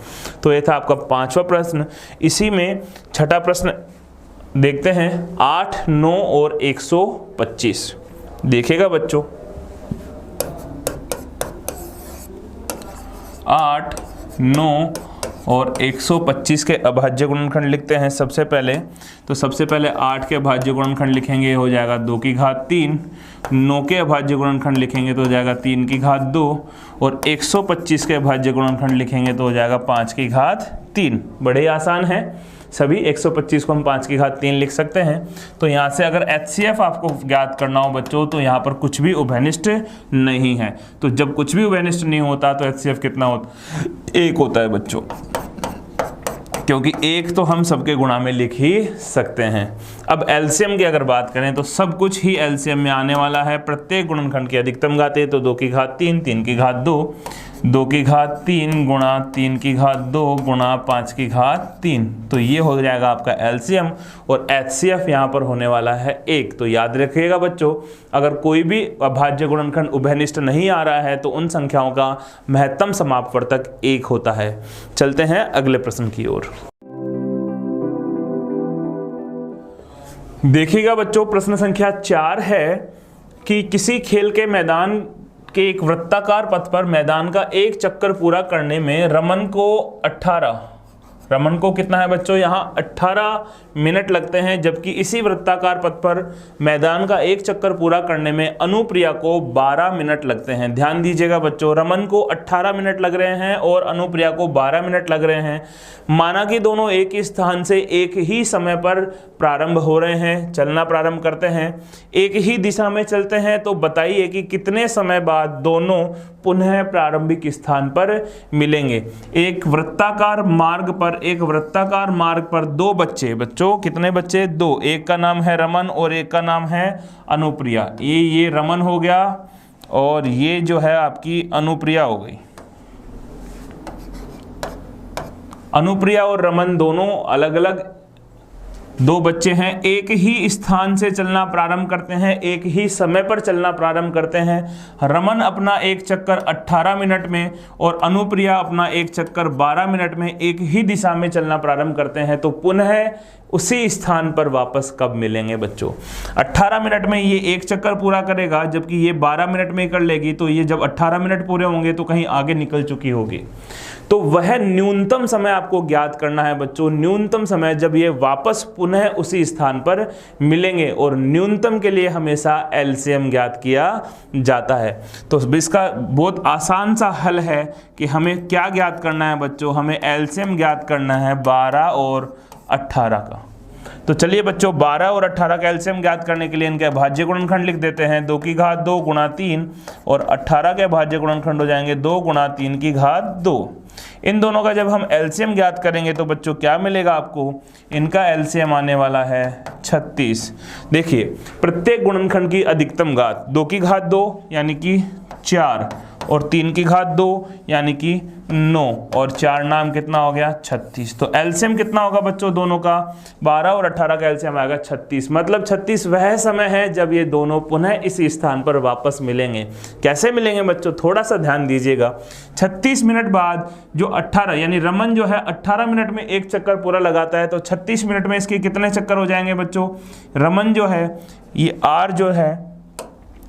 तो ये था आपका 5वां प्रश्न। इसी में 6ठा प्रश्न देखते हैं 8, 9 और 125। देखिएगा बच्चों, 8, 9 और 125 के अभाज्य गुणनखंड लिखते हैं सबसे पहले। तो सबसे पहले 8 के अभाज्य गुणनखंड लिखेंगे, हो जाएगा 2 की घात 3। 9 के अभाज्य गुणनखंड लिखेंगे तो हो जाएगा 3 की घात 2। और 125 के अभाज्य गुणनखंड लिखेंगे तो हो जाएगा 5 की घात 3। बड़े आसान है, सभी 125 को हम 5 की घात 3 लिख सकते हैं। तो यहाँ से अगर HCF आपको ज्ञात करना हो बच्चों, तो यहाँ पर कुछ भी उभयनिष्ठ नहीं है। तो जब कुछ भी उभयनिष्ठ नहीं होता तो HCF कितना होता, 1 होता है बच्चों, क्योंकि 1 तो हम सबके गुणा में लिख ही सकते हैं। अब LCM की अगर बात करें तो सब कुछ ही LCM में आने वाला है। प्रत्येक गुणनखंड की अधिकतम घातें, तो 2 की घात 3, 3 की घात 2, 2 की घात 3 गुणा 3 की घात 2 गुणा 5 की घात 3। तो ये हो जाएगा आपका LCM। और HCF यहाँ पर होने वाला है 1। तो याद रखिएगा बच्चों, अगर कोई भी अभाज्य गुणनखंड उभयनिष्ठ नहीं आ रहा है तो उन संख्याओं का महत्तम समापवर्तक 1 होता है। चलते हैं अगले प्रश्न की ओर। देखिएगा बच्चों, प्रश्न संख्या 4 है कि किसी खेल के मैदान के एक वृत्ताकार पथ पर मैदान का एक चक्कर पूरा करने में रमन को कितना है बच्चों, यहाँ 18 मिनट लगते हैं, जबकि इसी वृत्ताकार पथ पर मैदान का एक चक्कर पूरा करने में अनुप्रिया को 12 मिनट लगते हैं। ध्यान दीजिएगा बच्चों, रमन को 18 मिनट लग रहे हैं और अनुप्रिया को 12 मिनट लग रहे हैं। माना कि दोनों एक ही स्थान से एक ही समय पर प्रारंभ हो रहे हैं, चलना प्रारंभ करते हैं, एक ही दिशा में चलते हैं, तो बताइए कि कितने समय बाद दोनों पुनः प्रारंभिक स्थान पर मिलेंगे। एक वृत्ताकार मार्ग पर दो बच्चों कितने बच्चे, 2, एक का नाम है रमन और एक का नाम है अनुप्रिया। ये रमन हो गया और ये जो है आपकी अनुप्रिया हो गई। अनुप्रिया और रमन दोनों अलग अलग 2 बच्चे हैं, एक ही स्थान से चलना प्रारंभ करते हैं, एक ही समय पर चलना प्रारंभ करते हैं। रमन अपना एक चक्कर 18 मिनट में और अनुप्रिया अपना एक चक्कर 12 मिनट में एक ही दिशा में चलना प्रारंभ करते हैं। तो पुनः उसी स्थान पर वापस कब मिलेंगे बच्चों? 18 मिनट में ये एक चक्कर पूरा करेगा, जबकि ये 12 मिनट में कर लेगी। तो ये जब 18 मिनट पूरे होंगे तो कहीं आगे निकल चुकी होगी। तो वह न्यूनतम समय आपको ज्ञात करना है बच्चों, न्यूनतम समय जब ये वापस पुनः उसी स्थान पर मिलेंगे। और न्यूनतम के लिए हमेशा LCM ज्ञात किया जाता है। तो इसका बहुत आसान सा हल है कि हमें क्या ज्ञात करना है बच्चों, हमें LCM ज्ञात करना है 12 और 18 का। तो चलिए बच्चों, 12 और 18 का LCM ज्ञात करने के लिए इनके अभाज्य गुणनखंड लिख देते हैं। 2 की घात 2 गुणा 3 और 18 के अभाज्य गुणनखंड हो जाएंगे 2 गुणा 3 की घात 2। इन दोनों का जब हम LCM ज्ञात करेंगे तो बच्चों क्या मिलेगा आपको, इनका LCM आने वाला है 36। देखिए, प्रत्येक गुणनखंड की अधिकतम घात 2 की घात 2 यानी कि 4 और 3 की घात 2 यानी कि 9 और 4 नाम कितना हो गया 36। तो LCM कितना होगा बच्चों दोनों का, 12 और 18 का LCM आएगा 36। मतलब 36 वह समय है जब ये दोनों पुनः इसी स्थान पर वापस मिलेंगे। कैसे मिलेंगे बच्चों, थोड़ा सा ध्यान दीजिएगा। 36 मिनट बाद जो 18 यानी रमन जो है 18 मिनट में एक चक्कर पूरा लगाता है, तो 36 मिनट में इसके कितने चक्कर हो जाएंगे बच्चों? रमन जो है ये R जो है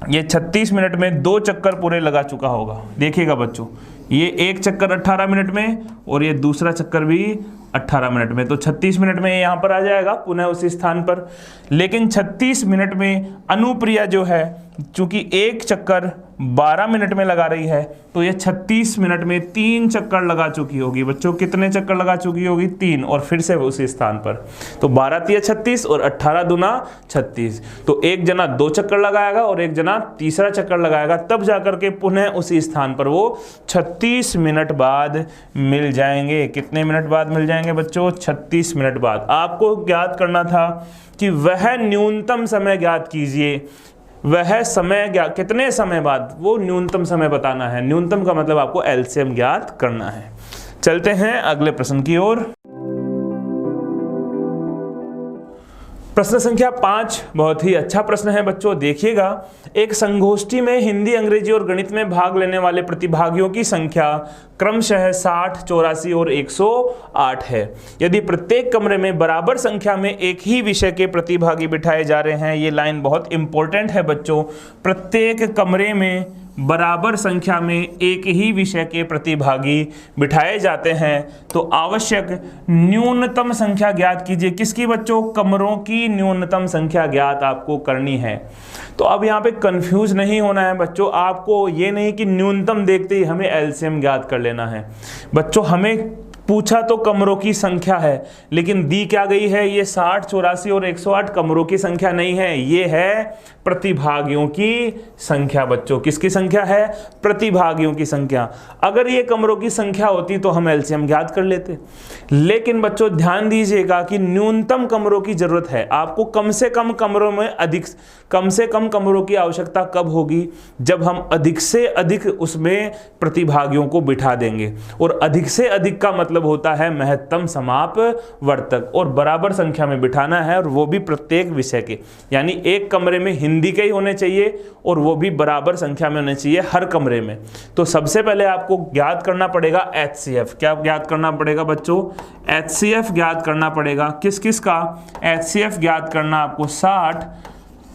ये 36 मिनट में 2 चक्कर पूरे लगा चुका होगा। देखिएगा बच्चों, ये एक चक्कर 18 मिनट में और ये दूसरा चक्कर भी 18 मिनट में, तो 36 मिनट में यहाँ पर आ जाएगा पुनः उसी स्थान पर। लेकिन 36 मिनट में अनुप्रिया जो है, चूंकि एक चक्कर 12 मिनट में लगा रही है, तो ये 36 मिनट में 3 चक्कर लगा चुकी होगी। बच्चों कितने चक्कर लगा चुकी होगी? 3, और फिर से उसी स्थान पर। तो 12 तिया 36 और 18 दूना 36। तो एक जना 2 चक्कर लगाएगा और एक जना तीसरा चक्कर लगाएगा, तब जाकर के पुनः उसी स्थान पर वो 36 मिनट बाद मिल जाएंगे। कितने मिनट बाद मिल जाएंगे बच्चों? 36 मिनट बाद। आपको ज्ञात करना था कि वह न्यूनतम समय ज्ञात कीजिए, वह समय कितने समय बाद, वो न्यूनतम समय बताना है। न्यूनतम का मतलब आपको LCM ज्ञात करना है। चलते हैं अगले प्रश्न की ओर। प्रश्न संख्या 5 बहुत ही अच्छा प्रश्न है बच्चों, देखिएगा। एक संगोष्ठी में हिंदी, अंग्रेजी और गणित में भाग लेने वाले प्रतिभागियों की संख्या क्रमशः 60, 84 और 108 है। यदि प्रत्येक कमरे में बराबर संख्या में एक ही विषय के प्रतिभागी बिठाए जा रहे हैं, ये लाइन बहुत इंपॉर्टेंट है बच्चों, प्रत्येक कमरे में बराबर संख्या में एक ही विषय के प्रतिभागी बिठाए जाते हैं, तो आवश्यक न्यूनतम संख्या ज्ञात कीजिए। किसकी बच्चों? कमरों की न्यूनतम संख्या ज्ञात आपको करनी है। तो अब यहाँ पे कंफ्यूज नहीं होना है बच्चों, आपको ये नहीं कि न्यूनतम देखते ही हमें एलसीएम ज्ञात कर लेना है। बच्चों हमें पूछा तो कमरों की संख्या है, लेकिन दी क्या गई है? ये 60, 84 और 108 कमरों की संख्या नहीं है, ये है प्रतिभागियों की संख्या। बच्चों किसकी संख्या है? प्रतिभागियों की संख्या। अगर ये कमरों की संख्या होती तो हम एलसीएम ज्ञात कर लेते, लेकिन बच्चों ध्यान दीजिएगा कि न्यूनतम कमरों की जरूरत है आपको। कम से कम कमरों में कम से कम कमरों की आवश्यकता कब होगी? जब हम अधिक से अधिक उसमें प्रतिभागियों को बिठा देंगे, और अधिक से अधिक का मतलब होता है महत्तम समापवर्तक, और बराबर संख्या में बिठाना है, और वो भी प्रत्येक विषय के। यानी एक कमरे में हिंदी के ही होने चाहिए, और वो भी बराबर संख्या में होने चाहिए हर कमरे में। तो सबसे पहले आपको ज्ञात करना पड़ेगा HCF। क्या ज्ञात करना पड़ेगा बच्चों? HCF ज्ञात करना पड़ेगा। किस किस का? HCF ज्ञात करना आपको 60,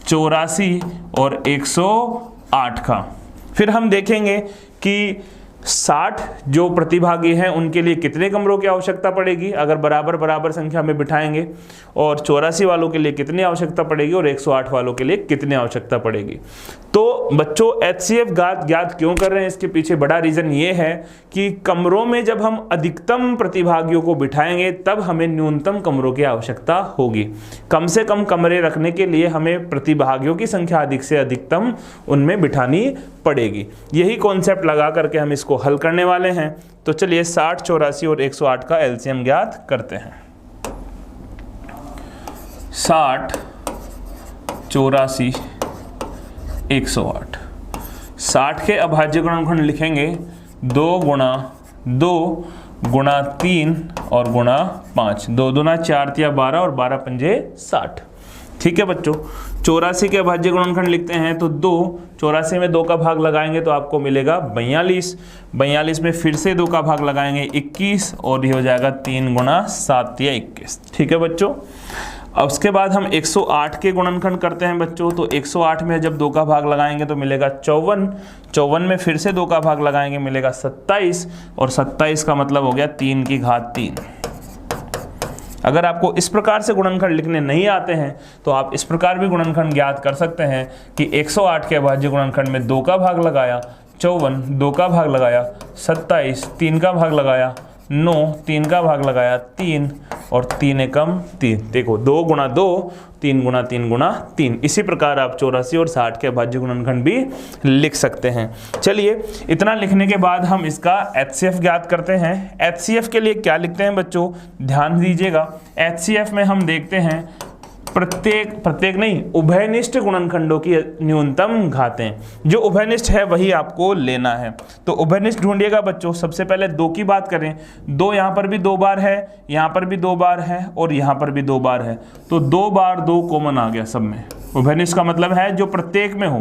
84 और 108 का। फिर हम देखेंगे कि 60 जो प्रतिभागी हैं उनके लिए कितने कमरों की आवश्यकता पड़ेगी अगर बराबर संख्या में बिठाएंगे, और 84 वालों के लिए कितनी आवश्यकता पड़ेगी, और 108 वालों के लिए कितनी आवश्यकता पड़ेगी। तो बच्चों HCF ज्ञात क्यों कर रहे हैं? इसके पीछे बड़ा रीजन ये है कि कमरों में जब हम अधिकतम प्रतिभागियों को बिठाएंगे तब हमें न्यूनतम कमरों की आवश्यकता होगी। कम से कम कमरे रखने के लिए हमें प्रतिभागियों की संख्या अधिक से अधिकतम उनमें बिठानी पड़ेगी। यही कॉन्सेप्ट लगा करके हम इसको हल करने वाले हैं। तो चलिए 60, 84 और 108 का एलसीएम ज्ञात करते हैं। 60, 84, 108। 60 के अभाज्य गुणनखंड लिखेंगे 2 गुणा 2 गुणा 3 और गुणा 5। 2 दूना 4 तिया 12 और 12 पंजे 60। ठीक है बच्चों। 84 के अभाज्य गुणनखंड लिखते हैं तो 2, 84 में 2 का भाग लगाएंगे तो आपको मिलेगा 42। 42 में फिर से 2 का भाग लगाएंगे 21, और ये हो जाएगा 3 गुणा 7 या 21। ठीक है बच्चों। अब उसके बाद हम 108 के गुणनखंड करते हैं बच्चों। तो 108 में जब 2 का भाग लगाएंगे तो मिलेगा 54। 54 में फिर से 2 का भाग लगाएंगे मिलेगा 27, और 27 का मतलब हो गया 3 की घात 3। अगर आपको इस प्रकार से गुणनखंड लिखने नहीं आते हैं तो आप इस प्रकार भी गुणनखंड ज्ञात कर सकते हैं कि 108 के अभाज्य गुणनखंड में 2 का भाग लगाया 54, 2 का भाग लगाया 27, 3 का भाग लगाया 9, 3 का भाग लगाया 3, और 3 एकम 3। देखो 2 गुणा 2, 3 गुणा 3 गुणा 3। इसी प्रकार आप 84 और 60 के अभाज्य गुणनखंड भी लिख सकते हैं। चलिए इतना लिखने के बाद हम इसका HCF ज्ञात करते हैं। HCF के लिए क्या लिखते हैं बच्चों? ध्यान दीजिएगा। HCF में हम देखते हैं प्रत्येक नहीं, उभयनिष्ठ गुणनखंडों की न्यूनतम घातें। जो उभयनिष्ठ है वही आपको लेना है। तो उभयनिष्ठ ढूंढिएगा बच्चों। सबसे पहले 2 की बात करें, 2 यहाँ पर भी 2 बार है, यहाँ पर भी 2 बार है, और यहाँ पर भी 2 बार है। तो 2 बार 2 कॉमन आ गया सब में। उभयनिष्ठ का मतलब है जो प्रत्येक में हो,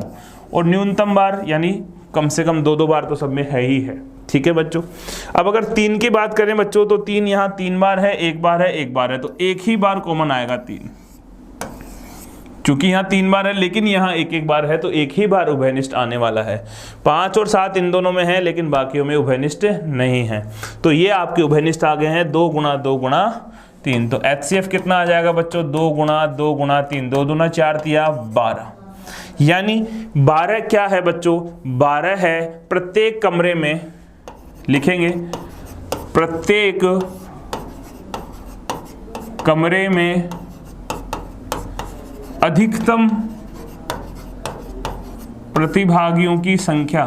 और न्यूनतम बार यानी कम से कम 2-2 बार तो सब में है ही है। ठीक है बच्चों। अब अगर 3 की बात करें बच्चों तो 3 यहाँ 3 बार है, 1 बार है, 1 बार है, तो एक ही बार कॉमन आएगा 3। चूंकि यहाँ 3 बार है लेकिन यहाँ 1-1 बार है, तो एक ही बार उभयनिष्ठ आने वाला है। 5 और 7 इन दोनों में है, लेकिन बाकियों में उभयनिष्ठ नहीं है। तो ये आपके उभयनिष्ठ आ गए हैं 2 गुणा 2 गुणा 3। तो HCF कितना आ जाएगा बच्चों? 2 गुणा 2 गुणा 3। 2 दूना 4 तिया 12। यानी 12 क्या है बच्चों? 12 है प्रत्येक कमरे में, लिखेंगे प्रत्येक कमरे में अधिकतम प्रतिभागियों की संख्या।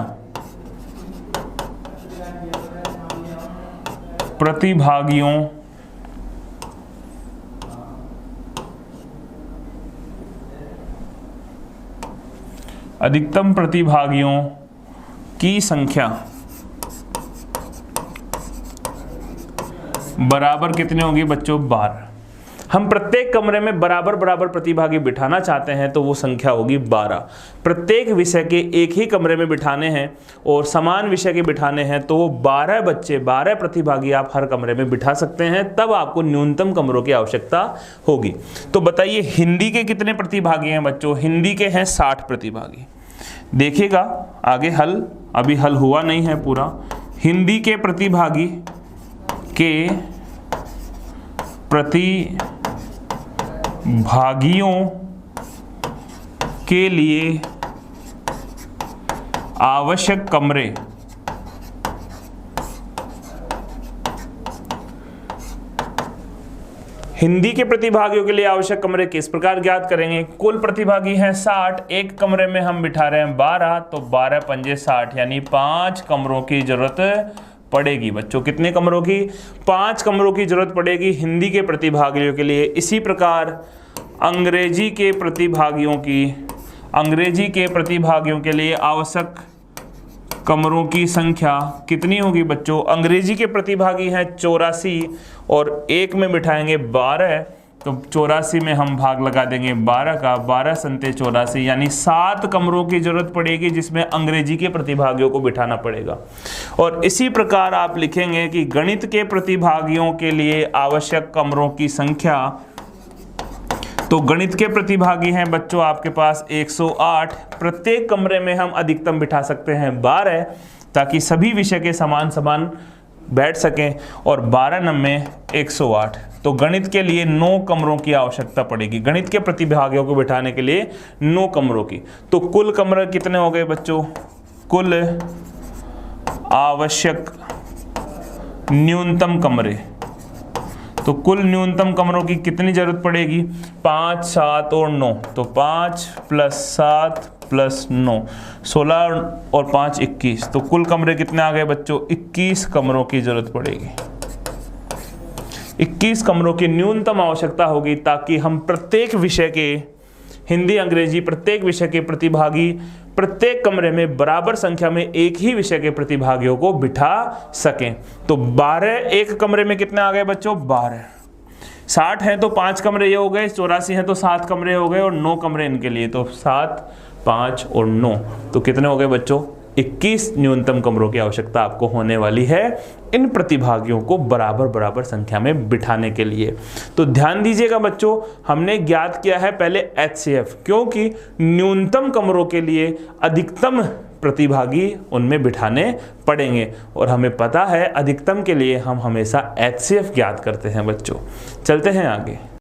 अधिकतम प्रतिभागियों की संख्या बराबर कितने होंगे बच्चों? 12। हम प्रत्येक कमरे में बराबर बराबर प्रतिभागी बिठाना चाहते हैं तो वो संख्या होगी 12। प्रत्येक विषय के एक ही कमरे में बिठाने हैं और समान विषय के बिठाने हैं तो वो 12 बच्चे, 12 प्रतिभागी आप हर कमरे में बिठा सकते हैं, तब आपको न्यूनतम कमरों की आवश्यकता होगी। तो बताइए हिंदी के कितने प्रतिभागी हैं बच्चों? हिंदी के हैं 60 प्रतिभागी। देखिएगा आगे हल, अभी हल हुआ नहीं है पूरा। हिंदी के प्रतिभागियों के लिए आवश्यक कमरे हिंदी के प्रतिभागियों के लिए आवश्यक कमरे किस प्रकार ज्ञात करेंगे? कुल प्रतिभागी हैं 60, एक कमरे में हम बिठा रहे हैं 12, तो 12 पंजे 60 यानी 5 कमरों की जरूरत पड़ेगी। बच्चों कितने कमरों की? 5 कमरों की जरूरत पड़ेगी हिंदी के प्रतिभागियों के लिए। इसी प्रकार अंग्रेजी के प्रतिभागियों के लिए आवश्यक कमरों की संख्या कितनी होगी बच्चों? अंग्रेजी के प्रतिभागी हैं 84 और एक में बिठाएंगे 12, तो 84 में हम भाग लगा देंगे 12 का, 12 संते 84 यानी 7 कमरों की जरूरत पड़ेगी जिसमें अंग्रेजी के प्रतिभागियों को बिठाना पड़ेगा। और इसी प्रकार आप लिखेंगे कि गणित के प्रतिभागियों के लिए आवश्यक कमरों की संख्या, तो गणित के प्रतिभागी हैं बच्चों आपके पास 108, प्रत्येक कमरे में हम अधिकतम बिठा सकते हैं 12 ताकि सभी विषय के समान समान बैठ सकें, और 12 नम्मे 108, तो गणित के लिए 9 कमरों की आवश्यकता पड़ेगी। गणित के प्रतिभागियों को बिठाने के लिए 9 कमरों की। तो कुल कमरे कितने हो गए बच्चों? कुल आवश्यक न्यूनतम कमरे, तो कुल न्यूनतम कमरों की कितनी जरूरत पड़ेगी? 5, 7 और 9, तो 5 + 7 + 9 16 और 5 21, तो कुल कमरे कितने आ गए बच्चों? 21 कमरों की जरूरत पड़ेगी। 21 कमरों की न्यूनतम आवश्यकता होगी ताकि हम प्रत्येक विषय के, हिंदी अंग्रेजी प्रत्येक विषय के प्रतिभागी प्रत्येक कमरे में बराबर संख्या में एक ही विषय के प्रतिभागियों को बिठा सकें। तो 12 एक कमरे में कितने आ गए बच्चों? 12। 60 हैं तो 5 कमरे ये हो गए, 84 हैं तो 7 कमरे हो गए और 9 कमरे इनके लिए, तो 7, 5 और 9, तो कितने हो गए बच्चों? 21 न्यूनतम कमरों की आवश्यकता आपको होने वाली है इन प्रतिभागियों को बराबर बराबर संख्या में बिठाने के लिए। तो ध्यान दीजिएगा बच्चों, हमने ज्ञात किया है पहले HCF, क्योंकि न्यूनतम कमरों के लिए अधिकतम प्रतिभागी उनमें बिठाने पड़ेंगे और हमें पता है अधिकतम के लिए हम हमेशा HCF ज्ञात करते हैं बच्चों। चलते हैं आगे।